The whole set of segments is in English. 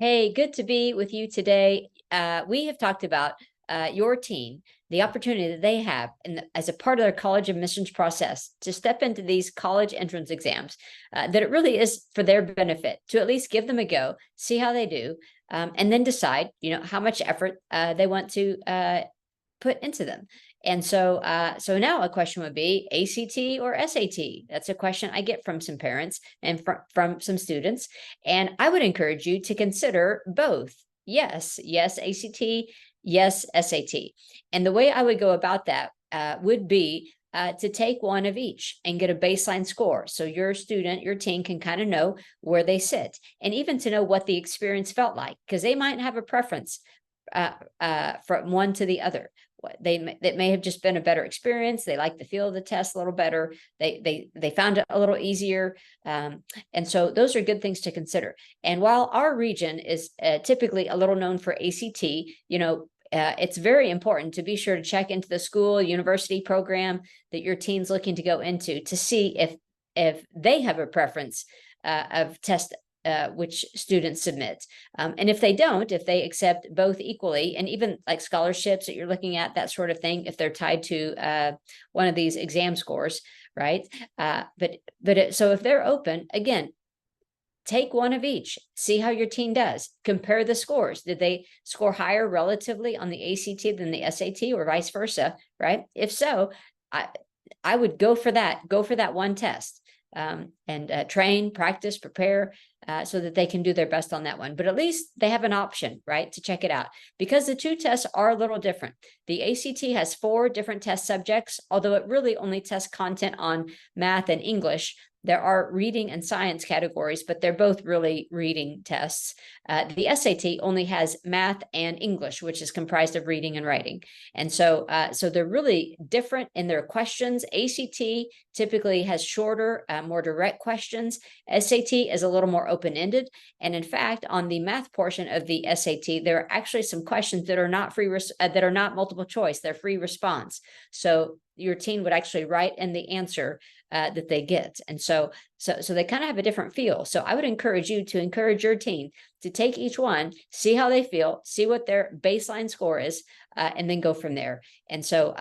Hey, good to be with you today. We have talked about your team, the opportunity that they have as a part of their college admissions process to step into these college entrance exams, that it really is for their benefit to at least give them a go, see how they do, and then decide, how much effort they want to put into them. And so now a question would be ACT or SAT. That's a question I get from some parents and from some students. And I would encourage you to consider both. Yes, yes, ACT, yes, SAT. And the way I would go about that would be to take one of each and get a baseline score. So your student, your teen can kind of know where they sit, and even to know what the experience felt like, because they might have a preference from one to the other. That may have just been a better experience. They like the feel of the test a little better. They found it a little easier, and so those are good things to consider. And while our region is typically a little known for ACT, it's very important to be sure to check into the school, university program that your teen's looking to go into to see if they have a preference of test which students submit. And if they don't, if they accept both equally, and even like scholarships that you're looking at, that sort of thing, if they're tied to one of these exam scores, right? So if they're open, again, take one of each, see how your teen does, compare the scores. Did they score higher relatively on the ACT than the SAT, or vice versa, right? If so, I would go for that one test, and train, practice, prepare, so that they can do their best on that one. But at least they have an option, right, to check it out, because the two tests are a little different. The ACT has 4 different test subjects, although it really only tests content on math and English. There are reading and science categories, but they're both really reading tests. The SAT only has math and English, which is comprised of reading and writing. And so they're really different in their questions. ACT typically has shorter, more direct questions. SAT is a little more open-ended. And in fact, on the math portion of the SAT, there are actually some questions that are not that are not multiple choice. They're free response. So your teen would actually write in the answer that they get. And so they kind of have a different feel. So I would encourage you to encourage your teen to take each one, see how they feel, see what their baseline score is, and then go from there. And so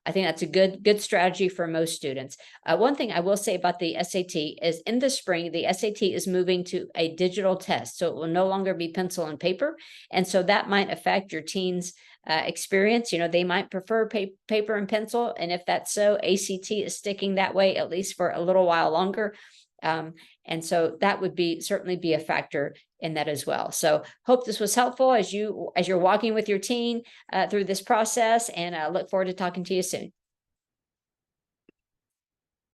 I think that's a good strategy for most students. One thing I will say about the SAT is, in the spring, the SAT is moving to a digital test. So it will no longer be pencil and paper. And so that might affect your teen's experience. They might prefer paper and pencil. And if that's so, ACT is sticking that way, at least for a little while longer. And so that would certainly be a factor in that as well. So hope this was helpful as you're walking with your teen through this process, and I look forward to talking to you soon.